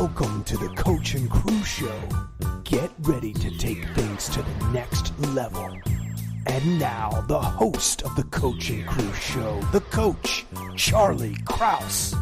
Welcome to the Coach and Crew Show. Get ready to take things to the next level. And now, the host of the Coach and Crew Show, the coach, Charlie Krause.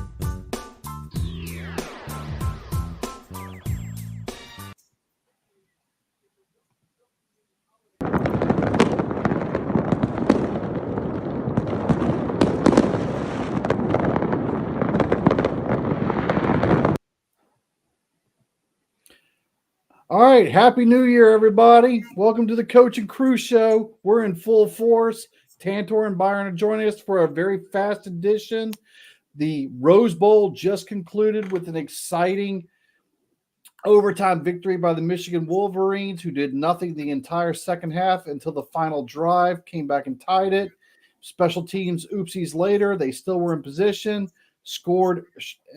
All right, Happy New Year, everybody. Welcome to the Coach and Crew Show. We're in full force. Tantor and Byron are joining us for a very fast edition. The Rose Bowl just concluded with an exciting overtime victory by the Michigan Wolverines, who did nothing the entire second half until the final drive, came back and tied it. Special teams oopsies later. They still were in position, scored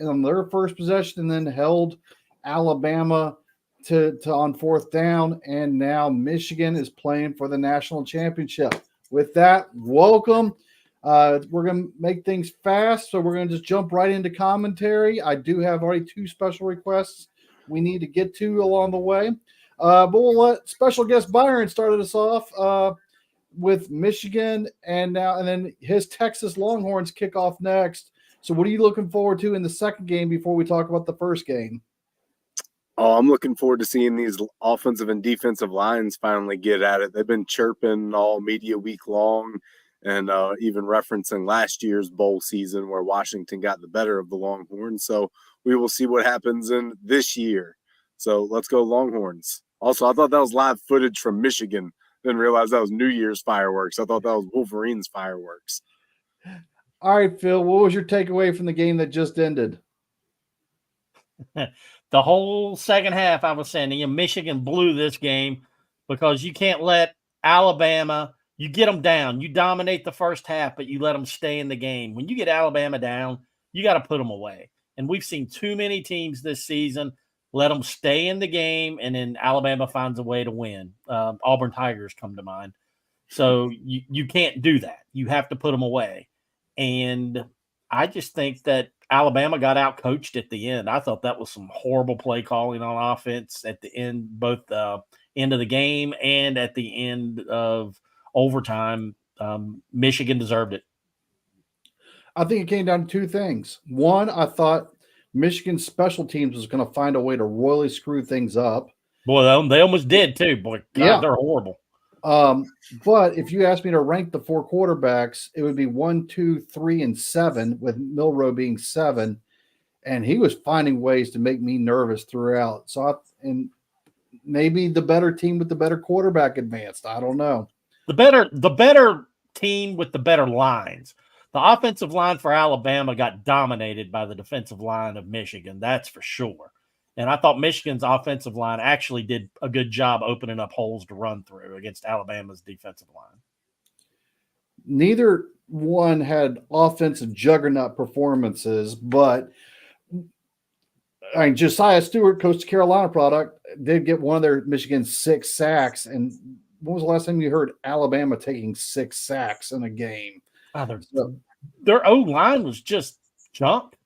on their first possession, and then held Alabama to on fourth down, and now Michigan is playing for the national championship. With that, welcome. We're going to make things fast, so we're going to just jump right into commentary. I do have already two special requests we need to get to along the way, but we'll let special guest Byron start us off with Michigan, and then his Texas Longhorns kick off next. So what are you looking forward to in the second game before we talk about the first game? Oh, I'm looking forward to seeing these offensive and defensive lines finally get at it. They've been chirping all media week long, and even referencing last year's bowl season where Washington got the better of the Longhorns. So we will see what happens in this year. So let's go Longhorns. Also, I thought that was live footage from Michigan. Didn't realize that was New Year's fireworks. I thought that was Wolverines fireworks. All right, Phil, what was your takeaway from the game that just ended? The whole second half, I was saying, Michigan blew this game because you can't let Alabama, you get them down. You dominate the first half, but you let them stay in the game. When you get Alabama down, you got to put them away. And we've seen too many teams this season let them stay in the game, and then Alabama finds a way to win. Auburn Tigers come to mind. So you can't do that. You have to put them away. And I just think that Alabama got out-coached at the end. I thought that was some horrible play calling on offense at the end, both the end of the game and at the end of overtime. Michigan deserved it. I think it came down to two things. One, I thought Michigan's special teams was going to find a way to royally screw things up. Boy, they almost did too. Boy, God, yeah. They're horrible. But if you asked me to rank the four quarterbacks, it would be 1, 2, 3, and 7, with Milroe being 7. And he was finding ways to make me nervous throughout. And maybe the better team with the better quarterback advanced. I don't know. The better team with the better lines. The offensive line for Alabama got dominated by the defensive line of Michigan. That's for sure. And I thought Michigan's offensive line actually did a good job opening up holes to run through against Alabama's defensive line. Neither one had offensive juggernaut performances, but Josiah Stewart, Coastal Carolina product, did get one of their Michigan's 6 sacks. And when was the last time you heard Alabama taking 6 sacks in a game? Their O-line was just junk.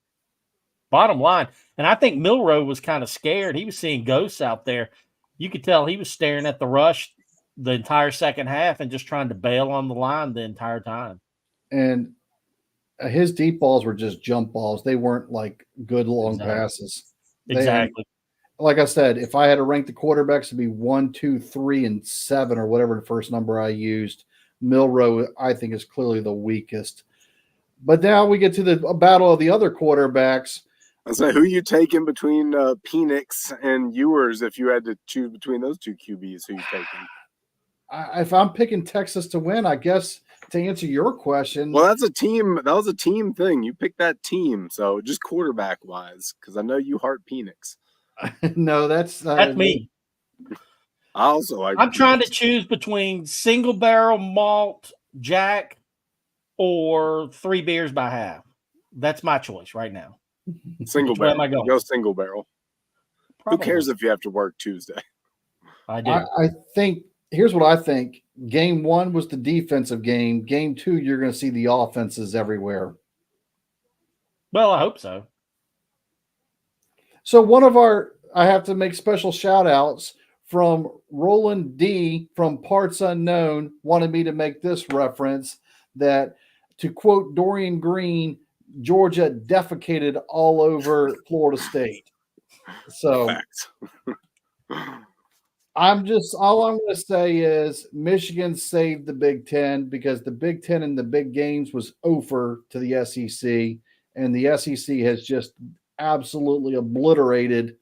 Bottom line. And I think Milroe was kind of scared. He was seeing ghosts out there. You could tell he was staring at the rush the entire second half and just trying to bail on the line the entire time. And his deep balls were just jump balls. They weren't like good long passes. Exactly. Like I said, if I had to rank the quarterbacks, it'd be 1, 2, 3, and 7, or whatever the first number I used. Milroe, I think, is clearly the weakest. But now we get to the battle of the other quarterbacks. So who you taking between Penix and Ewers if you had to choose between those two QBs? Who you taking? If I'm picking Texas to win, I guess to answer your question. Well, that's a team. That was a team thing. You picked that team. So just quarterback wise, because I know you heart Penix. No, that's me. I also like. I'm trying to choose between single barrel malt Jack or 3 beers by half. That's my choice right now. Single barrel. Go single barrel. Probably. Who cares if you have to work Tuesday? I do. I think here's what I think. Game 1 was the defensive game. Game 2, you're going to see the offenses everywhere. Well, I hope so. So I have to make special shout outs from Roland D from Parts Unknown wanted me to make this reference that, to quote Dorian Green, Georgia defecated all over Florida State. So Facts. all I'm going to say is Michigan saved the Big Ten because the Big Ten in the big games was over to the SEC, and the SEC has just absolutely obliterated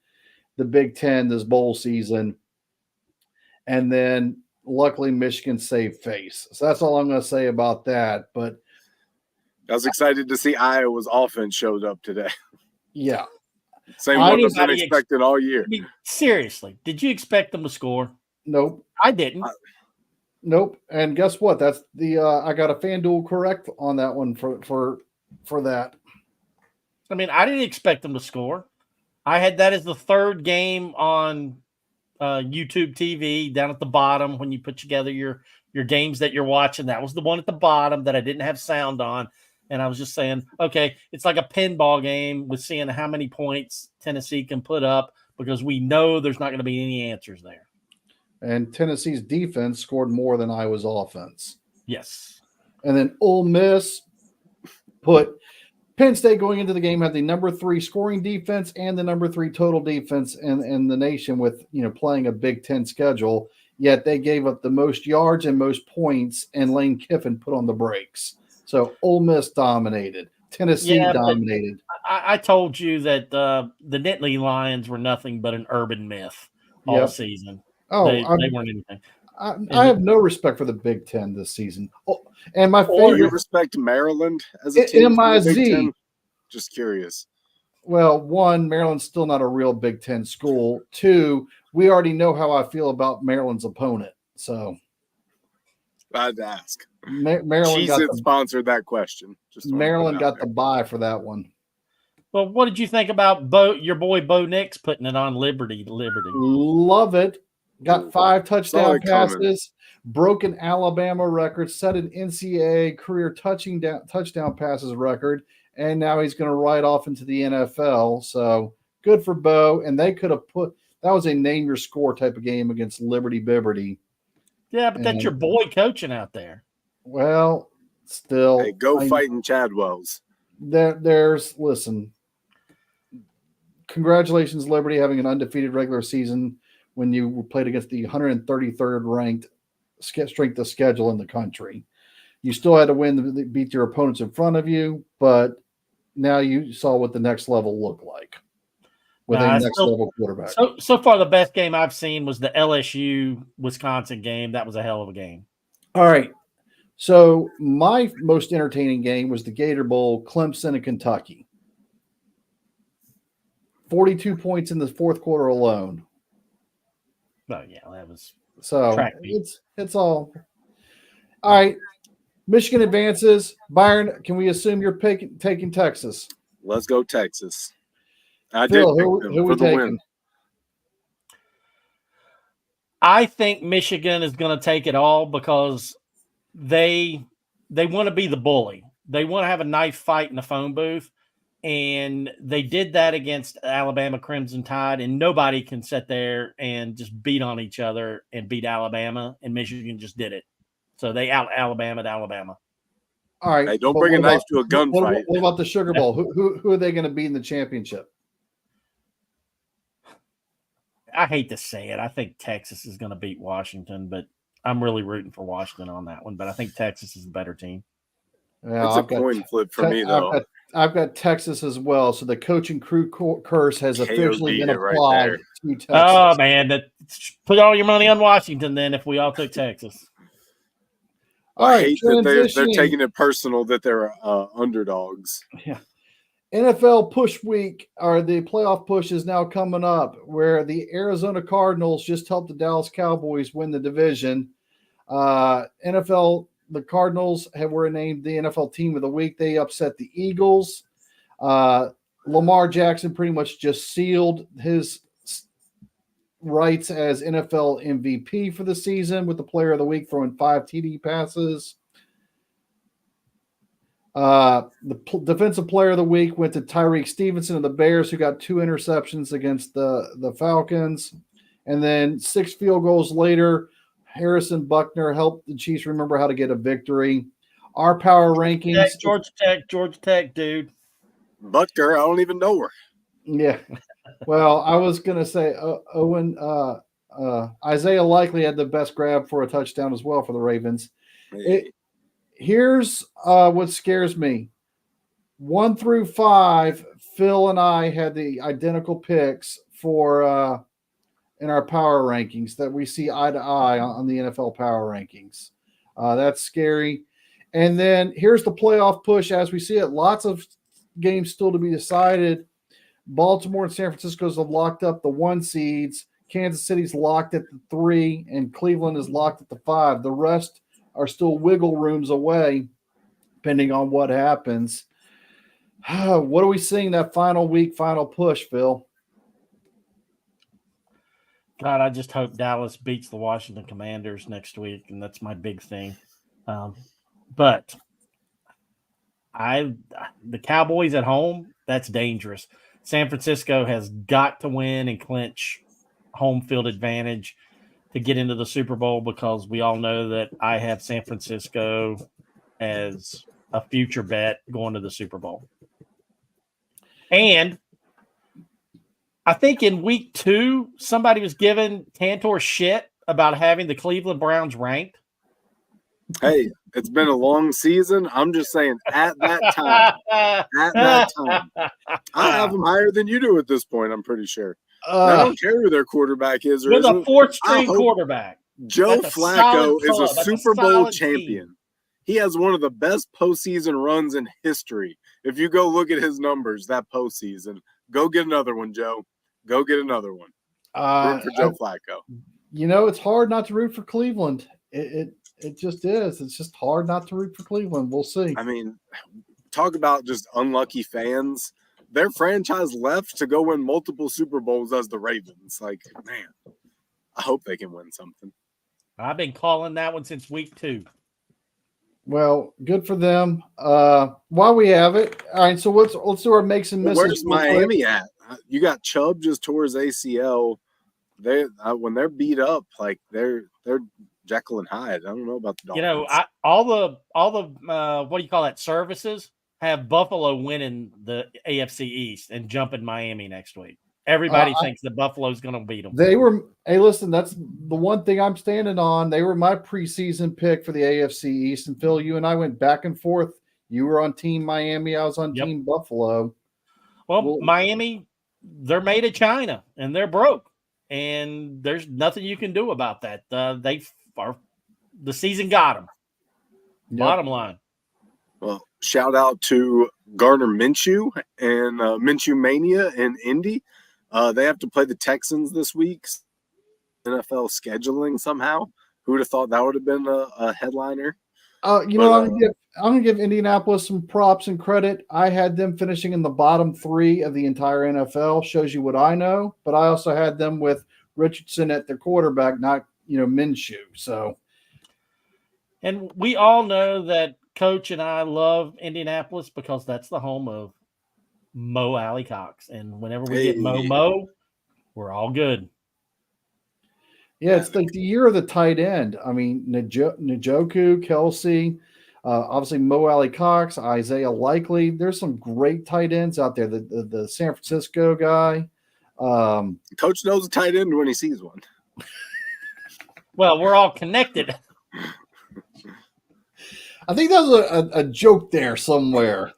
the Big Ten this bowl season. And then luckily Michigan saved face. So that's all I'm going to say about that. But I was excited to see Iowa's offense showed up today. Yeah. Same one that's been expected all year. I mean, seriously, did you expect them to score? Nope. I didn't. Nope. And guess what? That's the I got a FanDuel correct on that one for that. I mean, I didn't expect them to score. I had that as the third game on YouTube TV down at the bottom when you put together your games that you're watching. That was the one at the bottom that I didn't have sound on. And I was just saying, okay, it's like a pinball game with seeing how many points Tennessee can put up because we know there's not going to be any answers there. And Tennessee's defense scored more than Iowa's offense. Yes. And then Ole Miss put Penn State going into the game had the number 3 scoring defense and the number 3 total defense in the nation with, playing a Big Ten schedule. Yet they gave up the most yards and most points, and Lane Kiffin put on the brakes. So Ole Miss dominated. Tennessee dominated. I told you that the Nittany Lions were nothing but an urban myth all season. Oh, they weren't anything. I have no respect for the Big Ten this season. Oh, and my favorite. Or you respect Maryland as a team? MIZ. Just curious. Well, 1, Maryland's still not a real Big Ten school. 2, we already know how I feel about Maryland's opponent. So I'd ask. Maryland sponsored that question. Maryland got the bye for that one. Well, what did you think about your boy Bo Nix putting it on Liberty? Love it. Got 5 touchdown passes, broken Alabama record, set an NCAA career touchdown passes record, and now he's going to ride off into the NFL. So good for Bo. And they could have that was a name your score type of game against Liberty Bibberty. Yeah, but that's your boy coaching out there. Well, still. Hey, fighting Chadwells. Listen, congratulations, Liberty, having an undefeated regular season when you played against the 133rd ranked strength of schedule in the country. You still had to beat your opponents in front of you, but now you saw what the next level looked like with a next level quarterback. So far, the best game I've seen was the LSU-Wisconsin game. That was a hell of a game. All right. So my most entertaining game was the Gator Bowl, Clemson and Kentucky. 42 points in the fourth quarter alone. Oh, yeah, that was it's all right. Michigan advances. Byron, can we assume you're taking Texas? Let's go Texas. I Phil, did who we taking? Win. I think Michigan is going to take it all because they want to be the bully. They want to have a knife fight in the phone booth. And they did that against Alabama Crimson Tide, and nobody can sit there and just beat on each other and beat Alabama, and Michigan just did it. So they out Alabama to Alabama. All right. Hey, don't bring a knife to a gunfight. What about the Sugar Bowl? Who are they going to beat in the championship? I hate to say it. I think Texas is going to beat Washington, but I'm really rooting for Washington on that one. But I think Texas is the better team. Yeah, it's a coin flip for me, though. I've got Texas as well. So the coaching crew curse has officially been applied to Texas. Oh, man. Put all your money on Washington then if we all took Texas. All right, I hate that they're taking it personal that they're underdogs. Yeah. NFL push week, or the playoff push, is now coming up, where the Arizona Cardinals just helped the Dallas Cowboys win the division. The Cardinals were named the NFL Team of the Week. They upset the Eagles. Lamar Jackson pretty much just sealed his rights as NFL MVP for the season with the Player of the Week, throwing 5 TD passes. Defensive player of the week went to Tyreek Stevenson of the Bears, who got 2 interceptions against the Falcons. And then 6 field goals later, Harrison Buckner helped the Chiefs remember how to get a victory. Our power rankings. Georgia Tech, dude. Butker, I don't even know her. Yeah. Well, I was going to say Isaiah Likely had the best grab for a touchdown as well for the Ravens. Here's what scares me. 1 through 5, Phil and I had the identical picks for in our power rankings that we see eye to eye on the NFL power rankings. That's scary. And then here's the playoff push as we see it. Lots of games still to be decided. Baltimore and San Francisco's have locked up the 1 seeds. Kansas City's locked at the 3, and Cleveland is locked at the 5. The rest are still wiggle rooms away, depending on what happens. What are we seeing that final week, final push, Phil? God, I just hope Dallas beats the Washington Commanders next week, and that's my big thing. But the Cowboys at home, that's dangerous. San Francisco has got to win and clinch home field advantage to get into the Super Bowl, because we all know that I have San Francisco as a future bet going to the Super Bowl. And I think in week 2, somebody was giving Tantor shit about having the Cleveland Browns ranked. Hey, it's been a long season. I'm just saying, at that time, I have them higher than you do at this point, I'm pretty sure. I don't care who their quarterback is. With a 4th-string quarterback. Joe Flacco is a Super Bowl champion. Team. He has one of the best postseason runs in history. If you go look at his numbers, that postseason, go get another one, Joe. Go get another one. Root for Joe Flacco. You know, it's hard not to root for Cleveland. It just is. It's just hard not to root for Cleveland. We'll see. I mean, talk about just unlucky fans. Their franchise left to go win multiple Super Bowls as the Ravens. Like, man, I hope they can win something. I've been calling that one since week 2. Well, good for them. While we have it, all right. So let's do our makes and misses. Where's Miami at? You got Chubb just tore his ACL. When they're beat up, like they're Jekyll and Hyde. I don't know about the Dolphins. You know, all the what do you call that, services have Buffalo winning the AFC East and jumping Miami next week. Everybody thinks that Buffalo's going to beat them. Hey, listen, that's the one thing I'm standing on. They were my preseason pick for the AFC East. And Phil, you and I went back and forth. You were on Team Miami. I was on Team Buffalo. Well, Miami, they're made of China and they're broke. And there's nothing you can do about that. The season got them. Yep. Bottom line. Well, shout out to Gardner Minshew and Minshew Mania in Indy. They have to play the Texans this week. NFL scheduling somehow. Who would have thought that would have been a headliner? I'm gonna give Indianapolis some props and credit. I had them finishing in the bottom 3 of the entire NFL. Shows you what I know. But I also had them with Richardson at their quarterback, not Minshew. So, and we all know that Coach and I love Indianapolis because that's the home of Mo Alley Cox. And whenever we get Mo, we're all good. Yeah, it's like the year of the tight end. I mean, Njoku, Kelsey, obviously Mo Alley Cox, Isaiah Likely. There's some great tight ends out there. The San Francisco guy. Coach knows a tight end when he sees one. Well, we're all connected. I think that was a joke there somewhere.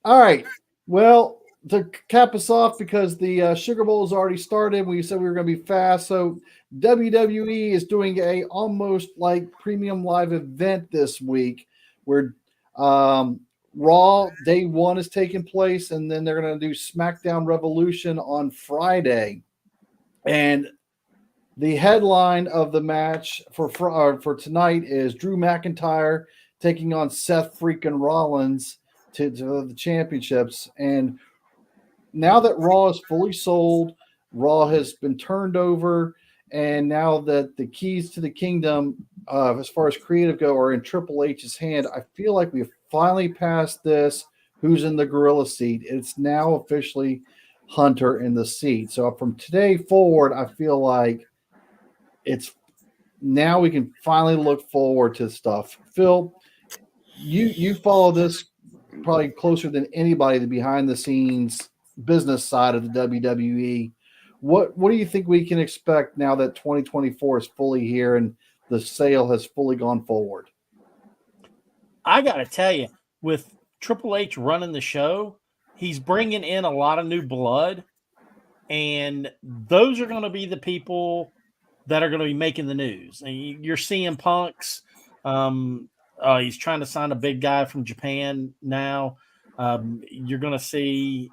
All right. Well, to cap us off, because the Sugar Bowl has already started, we said we were going to be fast. So WWE is doing a almost like premium live event this week where Raw Day 1 is taking place, and then they're going to do SmackDown Revolution on Friday. And the headline of the match for tonight is Drew McIntyre taking on Seth freaking Rollins to the championships. And now that Raw is fully sold, Raw has been turned over, And now that the keys to the kingdom, as far as creative go, are in Triple H's hand, I feel like we've finally passed this. Who's in the gorilla seat? It's now officially Hunter in the seat. So from today forward, I feel like it's now we can finally look forward to stuff. Phil, you follow this probably closer than anybody, the behind the scenes business side of the WWE. What do you think we can expect now that 2024 is fully here and the sale has fully gone forward? I got to tell you, with Triple H running the show, he's bringing in a lot of new blood, and those are going to be the people that are going to be making the news. And you're seeing Punk's. He's trying to sign a big guy from Japan now. You're going to see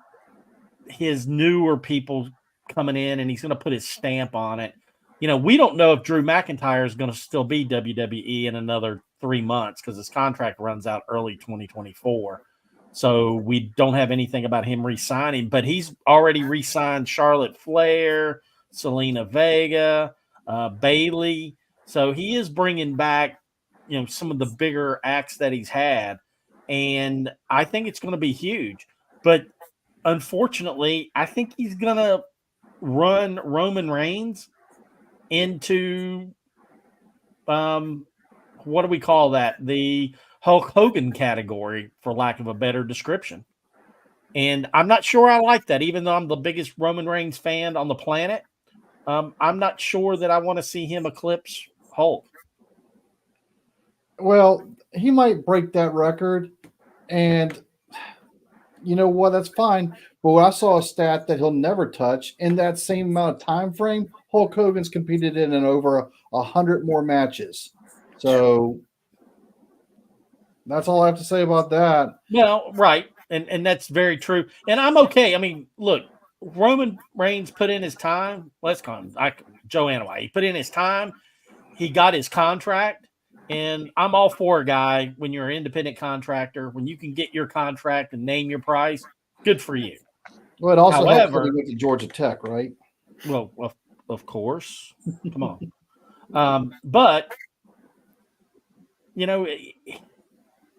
his newer people coming in, and he's going to put his stamp on it. We don't know if Drew McIntyre is going to still be WWE in another 3 months because his contract runs out early 2024. So we don't have anything about him re-signing, but he's already re-signed Charlotte Flair, Selena Vega, Bailey. So he is bringing back, some of the bigger acts that he's had. And I think it's going to be huge. But unfortunately, I think he's going to run Roman Reigns into, what do we call that? The Hulk Hogan category, for lack of a better description. And I'm not sure I like that, even though I'm the biggest Roman Reigns fan on the planet. I'm not sure that I want to see him eclipse Hulk. Well, he might break that record, and you know what? That's fine. But when I saw a stat that he'll never touch in that same amount of time frame, Hulk Hogan's competed in over 100 more matches. So that's all I have to say about that. Well, right. And that's very true. And I'm okay. I mean, look, Roman Reigns put in his time. Let's call him Joe Anoa'i. He put in his time. He got his contract. And I'm all for a guy when you're an independent contractor, when you can get your contract and name your price, good for you. Well, it also helped when he went to Georgia Tech, right? Well, of course. Come on. But,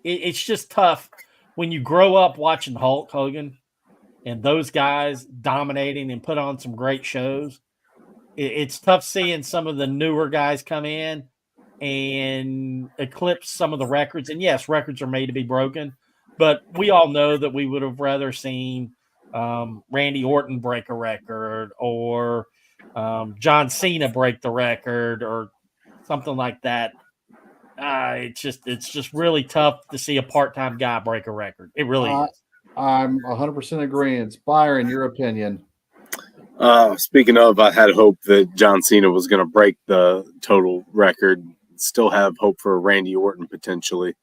it's just tough when you grow up watching Hulk Hogan and those guys dominating and put on some great shows. It's tough seeing some of the newer guys come in and eclipse some of the records. And yes, records are made to be broken, but we all know that we would have rather seen Randy Orton break a record or John Cena break the record or something like that. It's just really tough to see a part-time guy break a record. It really is. I'm 100% agreeing. Byron, your opinion? Speaking of, I had hope that John Cena was going to break the total record. Still have hope for Randy Orton potentially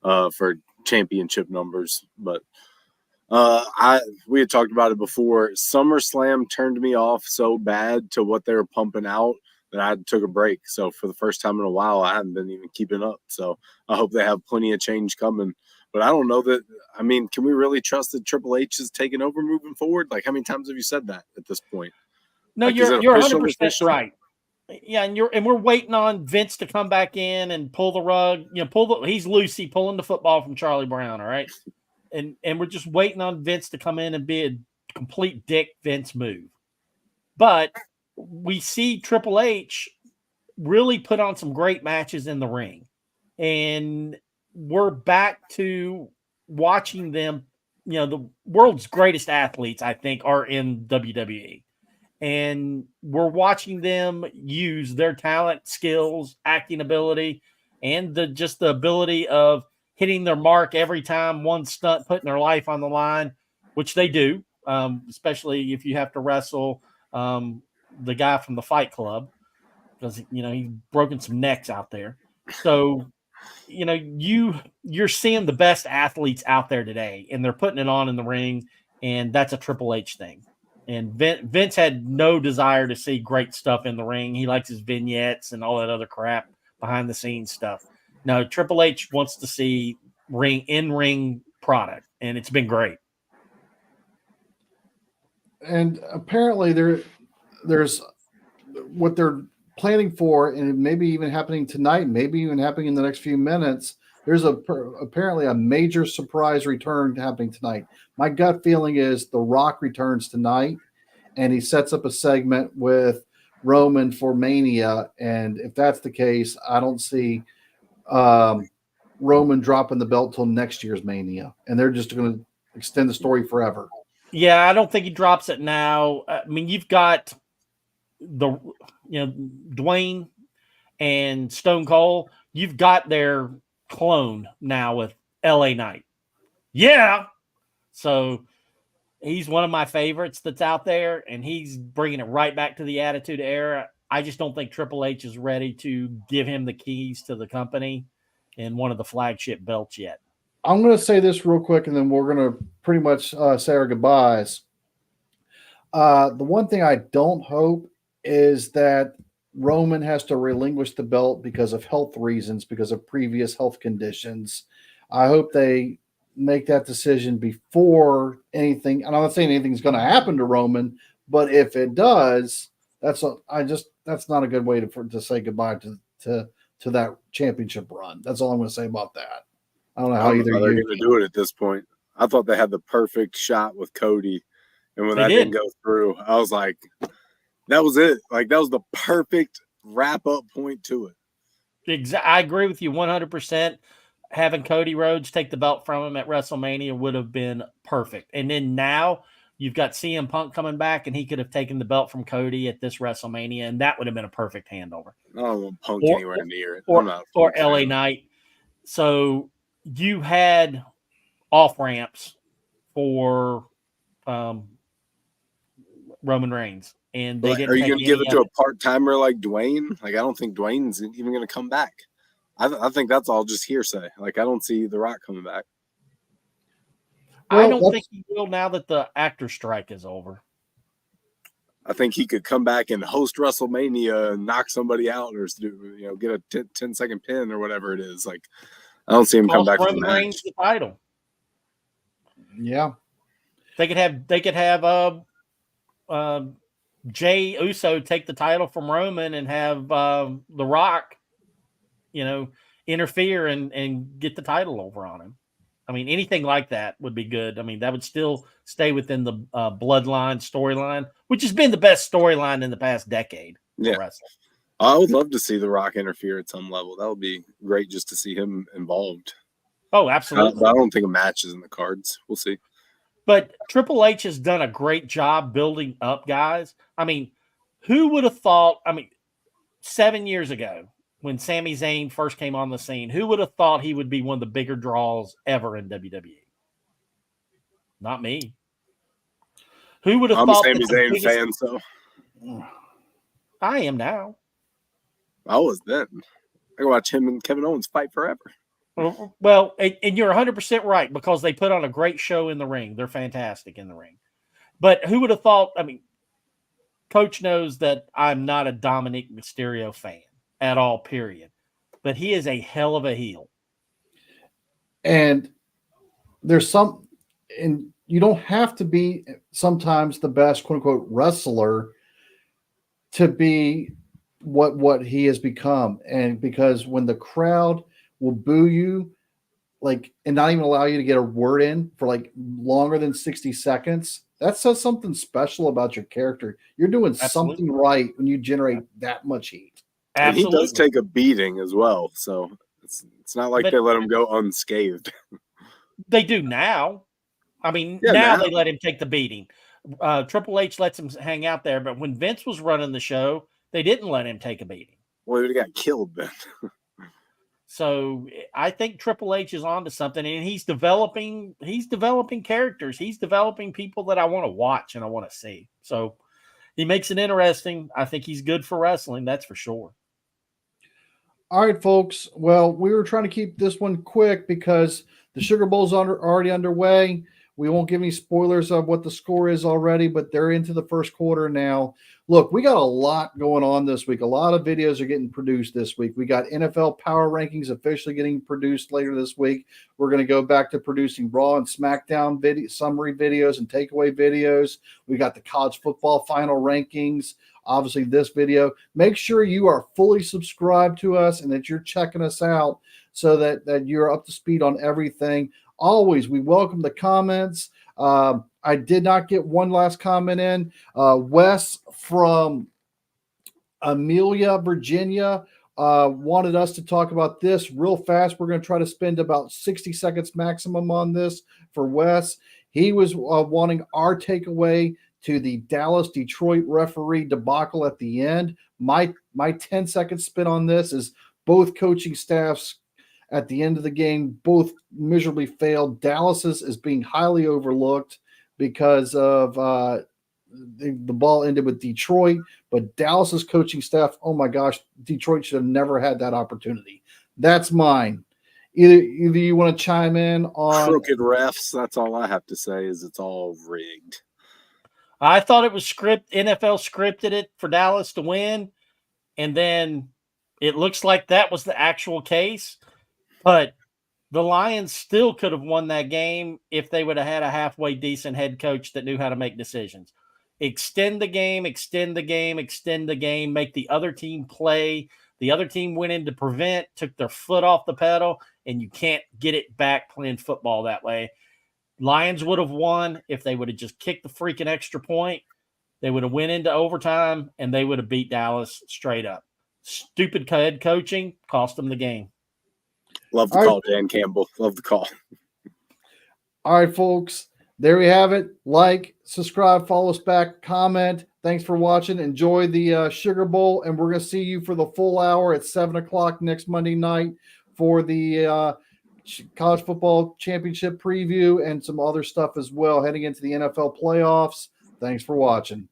for championship numbers. But we had talked about it before. SummerSlam turned me off so bad to what they were pumping out that I took a break. So for the first time in a while, I haven't been even keeping up. So I hope they have plenty of change coming. But I don't know that. I mean, can we really trust that Triple H is taking over moving forward? Like, how many times have you said that at this point? No, like, you're 100% right. Yeah, and we're waiting on Vince to come back in and pull the rug. He's Lucy pulling the football from Charlie Brown. All right, and we're just waiting on Vince to come in and be a complete dick Vince move. But we see Triple H really put on some great matches in the ring, and we're back to watching them. The world's greatest athletes, I think, are in WWE. And we're watching them use their talent, skills, acting ability, and the ability of hitting their mark every time, one stunt, putting their life on the line, which they do, especially if you have to wrestle the guy from the Fight Club, because he's broken some necks out there. So you're seeing the best athletes out there today, and they're putting it on in the ring, and that's a Triple H thing. And Vince had no desire to see great stuff in the ring. He likes his vignettes and all that other crap, behind the scenes stuff. No, Triple H wants to see in-ring product, and it's been great. And apparently there's what they're planning for, and maybe even happening tonight, maybe even happening in the next few minutes, there's apparently a major surprise return happening tonight. My gut feeling is The Rock returns tonight, and he sets up a segment with Roman for Mania. And if that's the case, I don't see Roman dropping the belt till next year's Mania, and they're just going to extend the story forever. Yeah, I don't think he drops it now. I mean, you've got Dwayne and Stone Cold. You've got their clone now with LA Knight. Yeah. So he's one of my favorites that's out there, and he's bringing it right back to the Attitude Era. I just don't think Triple H is ready to give him the keys to the company and one of the flagship belts yet. I'm going to say this real quick, and then we're going to pretty much say our goodbyes. The one thing I don't hope is that Roman has to relinquish the belt because of health reasons, because of previous health conditions. I hope they make that decision before anything. And I'm not saying anything's going to happen to Roman, but if it does, that's not a good way to say goodbye to that championship run. That's all I'm going to say about that. I don't know how either they're going to do it at this point. I thought they had the perfect shot with Cody, and when that didn't go through, I was like, that was it. Like, that was the perfect wrap-up point to it. I agree with you 100%. Having Cody Rhodes take the belt from him at WrestleMania would have been perfect. And then now you've got CM Punk coming back, and he could have taken the belt from Cody at this WrestleMania, and that would have been a perfect handover. I don't want Punk anywhere near it. Or LA Knight. So you had off-ramps for Roman Reigns. And they didn't. Are you going to give it to a part-timer like Dwayne? Like, I don't think Dwayne's even going to come back. I think that's all just hearsay. Like, I don't see The Rock coming back. I don't think he will now that the actor strike is over. I think he could come back and host WrestleMania and knock somebody out, or get a 10-second pin or whatever it is. Like, I don't see him come back from the match. The title. Yeah, they could have Jey Uso take the title from Roman and have The Rock, interfere and get the title over on him. I mean, anything like that would be good. I mean, that would still stay within the bloodline storyline, which has been the best storyline in the past decade for wrestling. I would love to see The Rock interfere at some level. That would be great just to see him involved. Oh, absolutely. I don't think a match is in the cards. We'll see. But Triple H has done a great job building up guys. I mean, who would have thought, 7 years ago when Sami Zayn first came on the scene, who would have thought he would be one of the bigger draws ever in WWE? Not me. Who would have thought? I'm a Sami Zayn fan, so. I am now. I was then. I can watch him and Kevin Owens fight forever. Well, and you're 100% right, because they put on a great show in the ring. They're fantastic in the ring. But who would have thought? Coach knows that I'm not a Dominic Mysterio fan at all, period. But he is a hell of a heel. And and you don't have to be sometimes the best, quote unquote, wrestler to be what he has become. And because when the crowd will boo you, and not even allow you to get a word in for longer than 60 seconds, that says something special about your character. You're doing something right when you generate that much heat. And he does take a beating as well, so it's not like they let him go unscathed. They do now. Now they let him take the beating. Triple H lets him hang out there, but when Vince was running the show, they didn't let him take a beating. Well, he would have got killed then. So I think Triple H is onto something, and he's developing characters. He's developing people that I want to watch and I want to see. So he makes it interesting. I think he's good for wrestling. That's for sure. All right, folks. Well, we were trying to keep this one quick because the Sugar Bowl's already underway. We won't give any spoilers of what the score is already, but they're into the first quarter now. Look, we got a lot going on this week. A lot of videos are getting produced this week. We got NFL Power Rankings officially getting produced later this week. We're going to go back to producing Raw and Smackdown video, summary videos and takeaway videos. We got the college football final rankings. Obviously, this video. Make sure you are fully subscribed to us and that you're checking us out so that you're up to speed on everything. Always, we welcome the comments. I did not get one last comment in. Wes from Amelia, Virginia, wanted us to talk about this real fast. We're going to try to spend about 60 seconds maximum on this for Wes. He was wanting our takeaway to the Dallas-Detroit referee debacle at the end. My 10-second spin on this is both coaching staffs at the end of the game both miserably failed. Dallas's is being highly overlooked because of the ball ended with Detroit, but Dallas's coaching staff, oh my gosh, Detroit should have never had that opportunity. That's mine. Either you want to chime in on crooked refs. That's all I have to say is it's all rigged. I thought it was NFL scripted it for Dallas to win, and then it looks like that was the actual case. But the Lions still could have won that game if they would have had a halfway decent head coach that knew how to make decisions. Extend the game, extend the game, extend the game, make the other team play. The other team went in to prevent, took their foot off the pedal, and you can't get it back playing football that way. Lions would have won if they would have just kicked the freaking extra point. They would have went into overtime, and they would have beat Dallas straight up. Stupid head coaching cost them the game. Love the call, Dan Campbell. Love the call. All right, folks. There we have it. Like, subscribe, follow us back, comment. Thanks for watching. Enjoy the Sugar Bowl, and we're going to see you for the full hour at 7 o'clock next Monday night for the college football championship preview and some other stuff as well heading into the NFL playoffs. Thanks for watching.